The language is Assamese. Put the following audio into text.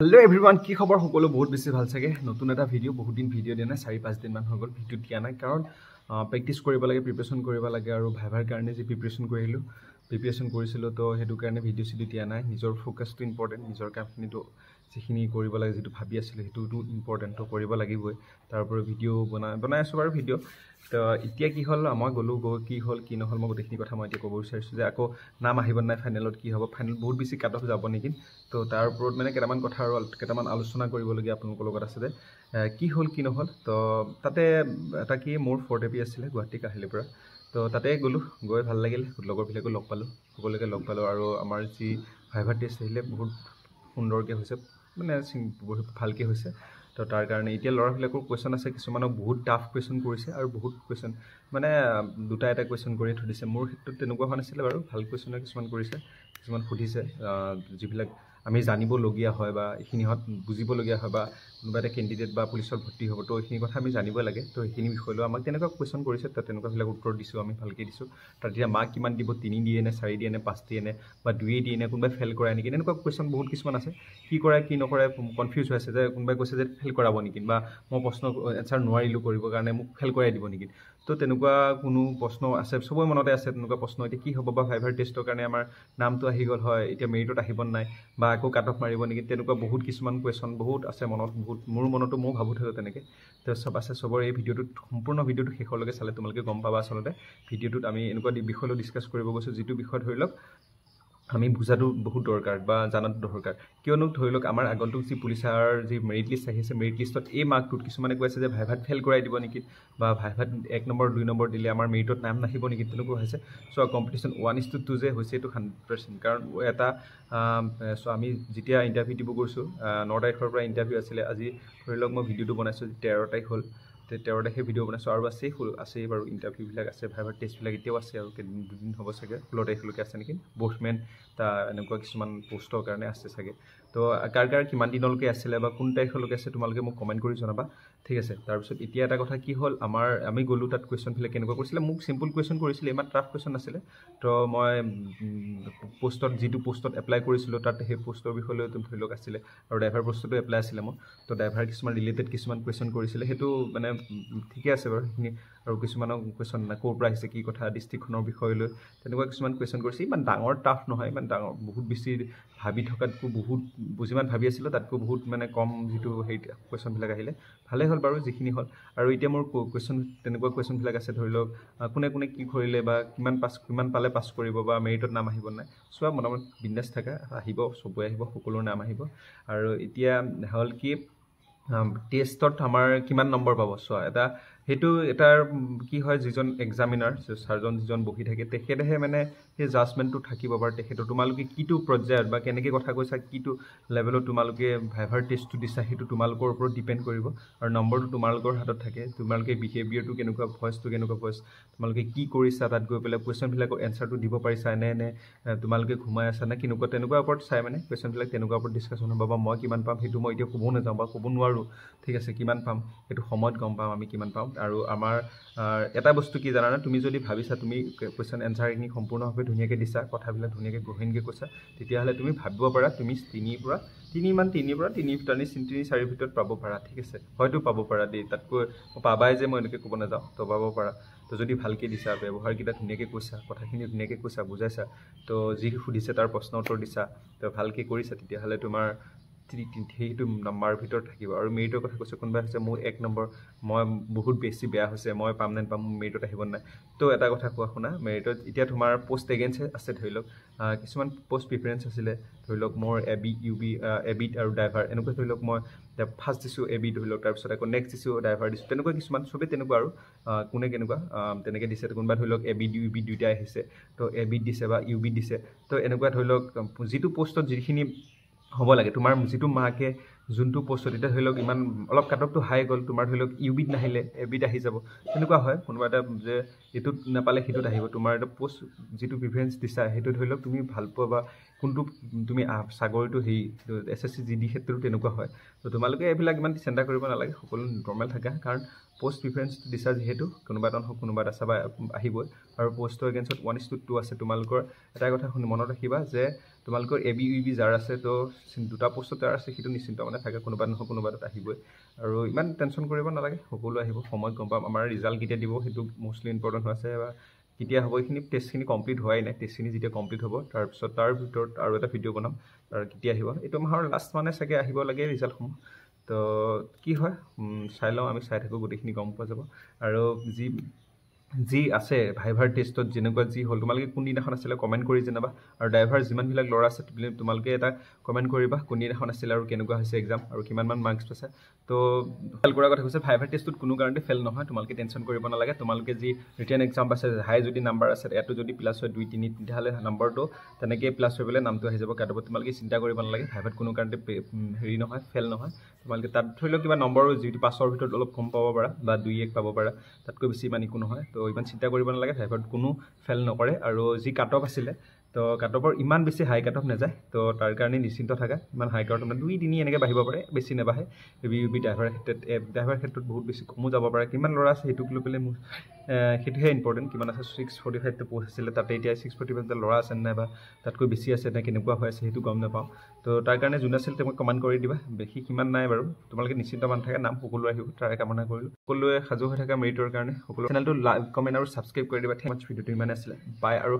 Hello everyone, কি খবৰ সকলো বহুত বেছি ভাল থাকে নতুন এটা ভিডিও বহুত দিন ভিডিও দিয়া নাই 4-5 দিন মান হৈ গল ভিডিও দিয়া নাই কাৰণ প্ৰেক্টিস কৰিব লাগে প্ৰিপাৰেচন কৰিব লাগে আৰু ভাইভাৰ কাৰণে যে প্ৰিপাৰেচন কৰিছিলো তো হেতু কাৰণে ভিডিও সিডি দিয়া নাই নিজৰ ফোকাসটো ইম্পৰ্টেন্ট নিজৰ কামখিনিটো যিখিনি কৰিব লাগে যেটো ভাবি আছিল হেতুটো ইম্পৰ্টেন্ট তো কৰিব লাগিবই তাৰ ওপৰত ভিডিও বনাই আছো বাৰু ভিডিও তো এতিয়া কি হল মই গলো কি হল কি নহল মই গোটেইখিনি কথা মই এতিয়া ক'ব বিচাৰিছো যে আকৌ নাম আহিব নাই ফাইনেলত কি হ'ব ফাইনেল বহুত বেছি কাট অফ যাব নেকি তো তাৰ ওপৰত মানে কেটামান কথা আৰু কেটামান আলোচনা কৰিব লগিয়া আপোনালোকৰ লগত আছে যে কি হল কি নহল তো তাতে এটা কি মোৰ 4 টেপি আছিল গুৱাহাটী কাহিলিৰ পৰা তো তাতে গলো গৈ ভাল লাগিল লগৰ বিলাকো লগ পালো সকলোকে লগ পালো আৰু আমাৰ যি ভাইভা টেষ্ট আহিলে বহুত সুন্দৰকে হৈছে মানে বহুত ভালকে হৈছে তো তাৰ কাৰণে এতিয়া লৰাবিলাকৰ কোৱেশ্চন আছে কিছুমানক বহুত টাফ কোৱেশ্চন কৰিছে আৰু বহুত কোৱেশ্চন মানে দুটা এটা কোৱেশ্চন কৰি থৈছে মোৰ ক্ষেত্ৰত তেনেকুৱা হোৱা নাছিল বাৰু ভাল কোৱেশ্চন কিছুমান কৰিছে কিছুমান সুধিছে যিবিলাক আমি জানিব লগিয়া হয় বা এখিনিহত বুজিব লগিয়া হয় বা কোনোবা এটা ক্যান্ডিডেট বা পুলিচৰ ভৰ্তি হ'ব তো এখিনি কথা আমি জানিব লাগে তো এখিনি বিষয় লৈ আমাক তেনেকুৱা কোৱেশ্চন কৰিছে তো তেনেকুৱা বিলাক উত্তৰ দিছো আমি ভালকে দিছো তাতিয়া মাৰ্ক কিমান দিব 3 দিয়ে নে 4 দিয়ে নে 5 দিয়ে নে বা 2 দিয়ে নে কোনোবা ফেল কৰায় নেকি এনেকুৱা কোৱেশ্চন বহুত কিছুমান আছে কি কৰে কি নকৰে কনফিউজ হৈ আছে যে কোনোবাই কৈছে যে ফেল কৰাব নেকি বা মই প্ৰশ্ন এনসাৰ নোৱাৰিলো কৰিব কাৰণে মোক ফেল কৰাই দিব নেকি তো তেনেকুৱা কোনো প্ৰশ্ন আছে সবই মনতে আছে তেনেকুৱা প্ৰশ্ন এতিয়া কি হ'ব বা ভাইভাৰ টেষ্টৰ কাৰণে আমাৰ নামটো আহি গল হয় এতিয়া মেৰিটত আহিব নাই বা আকৌ কাট অফ মাৰিব নেকি তেনেকুৱা বহুত কিছুমান কোৱেশ্চন বহুত আছে মনত বহুত মোৰ মনতো মই ভাবু থাকো তেনেকে তো সব আছে সবৰ এই ভিডিওটো সম্পূৰ্ণ ভিডিওটো শেষলৈকে চালে তোমালোকে গম পাবা আসলতে ভিডিওটোত আমি এনেকুৱা বিষয়লৈ ডিসকাস কৰিব গৈছো যেটো বিষয় ধৰিলক আমি বুজাটো বহুত দৰকাৰ বা জানাটো দৰকাৰ কিয়নো ধৰিলক আমাৰ আগন্তুক যি পুলিচাৰ যি মেৰিট লিষ্ট আহিছে মেৰিট লিষ্টত এই মাৰ্কটোত কিছুমানে কৈছে যে ভাইভাত ফেল কৰাই দিব নেকি বা ভাইভাত 1 নম্বৰ 2 নম্বৰ দিলে আমাৰ মেৰিটত নাম নাহিব নেকি তেনেকুৱা হৈছে সো কম্পিটিশন 1:2 যে হৈছে এটো 100% কাৰণ এটা সো আমি যেতিয়া ইন্টাৰভিউ দিব গৈছো 9 তাৰিখৰ পৰা ইন্টাৰভিউ আছিল আজি ধৰিলক মই ভিডিওটো বনাইছো 13 তাৰিখ হ'ল 13 তাৰিখে ভিডিও বনাইছো আৰু আছে বাৰু ইন্টাৰভিউ বিলাক আছে ভাইভাৰ টেষ্ট বিলাক এতিয়াও আছে আৰু দুদিন হ'ব চাগে 16 তাৰিখলৈকে আছে নেকি বোথমেন তা এনেকুৱা কিছুমান পোষ্টৰ কাৰণে আছে চাগে তো কাৰ কিমান দিনলৈকে আছিল বা কোন তাৰিখলৈকে আছে তোমালোকে মোক কমেন্ট কৰি জনাবা ঠিক আছে তাৰ পিছত এতিয়া এটা কথা কি হ'ল আমি গলো তাত কোৱেশ্চন ফিলে কেনেকুৱা কৰিছিল মোক সিম্পল কোৱেশ্চন কৰিছিল ইমান টাফ কোৱেশ্চন নাছিল তো মই পোষ্টত যেটো পোষ্টত এপ্লাই কৰিছিল তাত সেই পোষ্টৰ বিষয়লৈ ধৰিলক আছিল আৰু ড্ৰাইভাৰ পোষ্টটো এপ্লাই আছিল মোৰ তো ড্ৰাইভাৰ কিছুমান ৰিলেটেড কিছুমান কোৱেশ্চন কৰিছিল হেতু মানে ঠিকে আছে বাৰু হিনি আৰু কিছুমানৰ কোৱেশ্চন না কোৰ পৰা আহিছে কি কথা ডিস্ট্ৰিক্টখনৰ বিষয়লৈ তেনেকুৱা কিছুমান কোৱেশ্চন কৰিছে ইমান ডাঙৰ টাফ নহয় ইমান ডাঙৰ বহুত বেছি ভাবি থকাতকো বহুত বুজিমান ভাবি আছিল তাতকো বহুত মানে কম যেটো হেই কোৱেশ্চন বিলাক আহিলে ভালে হ'ল বাৰু যিখিনি হ'ল আৰু এতিয়া মোৰ কোৱেশ্চন তেনেকুৱা কোৱেশ্চন বিলাক আছে ধৰিলক কোনে কি কৰিলে বা কিমান পালে পাস কৰিব বা মেৰিটত নাম আহিব নাই সোৱা মনত বিন্দাস থাকা আহিব সবই আহিব সকলোৰ নাম আহিব আৰু এতিয়া হল কি টেষ্টত আমাৰ কিমান নম্বৰ পাব সোৱা এটা হেতু এটাৰ কি হয় যিজন এক্সামিনাৰ সাৰ্জন যিজন বহি থাকে তেখেতেহে মানে সেই জাজমেন্টটো থাকিব পাৰে তেখেতৰ তোমালোকে কিটো পৰ্যায়ত বা কেনেকে কথা কৈছা কিটো লেভেলত তোমালোকে ভাইভাৰ টেষ্টটো দিছা হেতু তোমালোকৰ ওপৰত ডিপেন্ড কৰিব আৰু নম্বৰটো তোমালোকৰ হাতত থাকে তোমালোকে বিহেভিয়ৰটো কেনেকুৱা ভয়েসটো কেনেকুৱা ভয়েস তোমালোকে কি কৰিছা তাত গৈ পেলাই কোৱেশ্চন বিলাকৰ এনসাৰটো দিব পাৰিছা নে তোমালোকে ঘুমাই আছা না কেনেকুৱা তেনেকুৱা ওপৰত চাই মানে কোৱেশ্চন বিলাক তেনেকুৱা ওপৰত ডিসকাশন হ'ব বা মই কিমান পাম হেতু মই এতিয়া ক'ব নাযাওঁ বা ক'ব নোৱাৰো ঠিক আছে কিমান পাম হেতু সময়ত গম পাম আমি কিমান পাম আৰু আমাৰ এটা বস্তু কি জানা না তুমি যদি ভাবিছা তুমি কোৱেশ্চন এনসাৰখিনি সম্পূৰ্ণভাৱে ধুনিয়াকে দিছা কথাবিলাক ধুনিয়াকে গহীনকে কৈছা তেতিয়া হলে তুমি ভাবিব পাৰা তুমি 3 পৰা 4 ভিতৰত পাব পাৰা ঠিক আছে হয়তো পাব পাৰা দেই তাতকৈ পাবাই যে মই এনেকে ক'ব নাযাওঁ তো পাব পাৰা তো যদি ভালকে দিছা ব্যৱহাৰ কিটা ধুনিয়াকে কৈছা কথাখিনি ধুনিয়াকে কৈছা বুজাইছা তো যি সুধিছে তাৰ প্ৰশ্ন উত্তৰ দিছা তো ভালকে কৰিছা তেতিয়া হলে তোমাৰ হেইটো নম্বৰ ভিতৰত থাকিব আৰু মেৰিটৰ কথা কৈছে কোনবা হৈছে মোৰ 1 নম্বৰ মই বহুত বেছি বেয়া হৈছে মই পাম নে পাম মেৰিটত আহিব নাই তো এটা কথা কোৱা শুনা মেৰিটত এতিয়া তোমাৰ পোষ্ট এগেইনষ্ট আছে ধৰিলক কিছুমান পোষ্ট প্ৰিফাৰেন্স আছিল ধৰিলক মোৰ এবি ইউবি এবিট আৰু ড্ৰাইভাৰ এনেকুৱা ধৰিলক মই ফাৰ্স্ট দিছো এবি ধৰিলক তাৰ পিছত আকৌ নেক্সট দিছো ড্ৰাইভাৰ দিছো তেনেকুৱা কিছুমান সবে তেনেকুৱা আৰু কোনে কেনেকুৱা তেনেকে দিছে কোনবা ধৰিলক এবি ইউবি দুইটা আহিছে তো এবি দিছে বা ইউবি দিছে তো এনেকুৱা ধৰিলক যেটো পোষ্টত যিখিনি হ'ব লাগে তোমাৰ যেটো মাকে যোনটো পোষ্টত এতিয়া ধৰি লওক ইমান অলপ কাট অফটো হাই গ'ল তোমাৰ ধৰি লওক ইউবিত নাহিলে এবিত আহি যাব তেনেকুৱা হয় কোনোবা এটা যে এইটোত নাপালে সেইটোত আহিব তোমাৰ এটা পোষ্ট যিটো প্ৰিফাৰেঞ্চ দিছা সেইটো ধৰি লওক তুমি ভাল পোৱা বা কোনটো তুমি চাকৰিটো হেৰি SSC GD ক্ষেত্ৰতো তেনেকুৱা হয় তো তোমালোকে এইবিলাক ইমান চিন্তা কৰিব নালাগে সকলো নৰ্মেল থাকা কাৰণ পোষ্ট প্ৰিফাৰেঞ্চটো দিছা যিহেতু কোনোবা এটা হওক কোনোবা এটা চাবা আহিবই আৰু পোষ্টৰ এগেইনষ্টত 1:2 আছে তোমালোকৰ এটা কথা মনত ৰাখিবা যে তোমালোকৰ এবি ইউবি যাৰ আছে তো দুটা পোষ্টত যাৰ আছে সেইটো নিশ্চিন্ত মানে থাকে কোনোবা নহয় কোনোবা এটা আহিবই আৰু ইমান টেনশ্যন কৰিব নালাগে সকলো আহিব সময়ত গম পাম আমাৰ ৰিজাল্ট কেতিয়া দিব সেইটো মোষ্টলি ইম্পৰ্টেণ্ট হৈ আছে বা কেতিয়া হ'ব এইখিনি টেষ্টখিনি কমপ্লিট হোৱাই নাই টেষ্টখিনি যেতিয়া কমপ্লিট হ'ব তাৰপিছত তাৰ ভিতৰত আৰু এটা ভিডিঅ' বনাম আৰু কেতিয়া আহিব এইটো মাহৰ লাষ্ট মানে চাগে আহিব লাগে ৰিজাল্টসমূহ তো কি হয় চাই লওঁ আমি চাই থাকোঁ গোটেইখিনি গম পোৱা যাব আৰু যি আছে ভাইভাৰ টেষ্টত যেনেকুৱা যি হ'ল তোমালোকে কোনদিনাখন আছিলে কমেণ্ট কৰি জনাবা আৰু ড্ৰাইভাৰ যিমানবিলাক ল'ৰা আছে তোমালোকে এটা কমেণ্ট কৰিবা কোনদিনাখন আছিলে আৰু কেনেকুৱা হৈছে এক্সাম আৰু কিমানমান মাৰ্কছ পাইছে তো ফেল কৰাৰ কথা কৈছে ভাইভাৰ টেষ্টত কোনো কাৰণতে ফেল নহয় তোমালোকে টেনশ্যন কৰিব নালাগে তোমালোকে যি ৰিটেন এক্সাম পাইছে হাই যদি নাম্বাৰ আছে ইয়াতো যদি প্লাছ হয় 2 3 তেতিয়াহ'লে নাম্বাৰটো তেনেকৈ প্লাছ হৈ পেলাই নামটো আহি যাব কাটবত তোমালোকে চিন্তা কৰিব নালাগে ভাইভাত কোনো কাৰণতে হেৰি নহয় ফেল নহয় তোমালোকে তাত ধৰি লওক কিবা নম্বৰ যিটো 5ৰ ভিতৰত অলপ কম পাব পাৰা বা 2-1 পাব পাৰা তাতকৈ বেছি ইমান একো নহয় তো ইমান চিন্তা কৰিব নালাগে ভাইভাত কোনো ফেল নকৰে আৰু যি কাট অফ আছিলে তো কাট অফৰ ইমান বেছি হাই কাট অফ নাযায় তো তাৰ কাৰণে নিশ্চিন্ত থাকা ইমান হাই কাট অফ মানে 2-3 এনেকৈ বাঢ়িব পাৰে বেছি নাবাঢ়ে ইউবি ড্ৰাইভাৰৰ ক্ষেত্ৰত বহুত বেছি কমো যাব পাৰে কিমান ল'ৰা আছে সেইটোক লৈ পেলাই মোৰ সেইটোহে ইম্পৰ্টেণ্ট কিমান আছে 645টা পোষ্ট আছিলে তাতে এতিয়া 645টা ল'ৰা আছে নাই বা তাতকৈ বেছি আছে নে কেনেকুৱা হৈ আছে সেইটো গম নাপাওঁ তো তাৰ কাৰণে যোন আছিল তোমাক কমেণ্ট কৰি দিবা বেছি সিমান নাই বাৰু তোমালোকে নিশ্চিন্ত মান থাকে নাম সকলো আহিব তাৰে কামনা কৰিলোঁ সকলোৱে সাজু হৈ থকা মেৰিটৰ কাৰণে সকলো চেনেলটো লাইক কমেণ্ট আৰু ছাবস্ক্ৰাইব কৰি দিবা থ্যাংক ইউ ভিডিঅ'টো ইমানে আছিলে বাই আৰু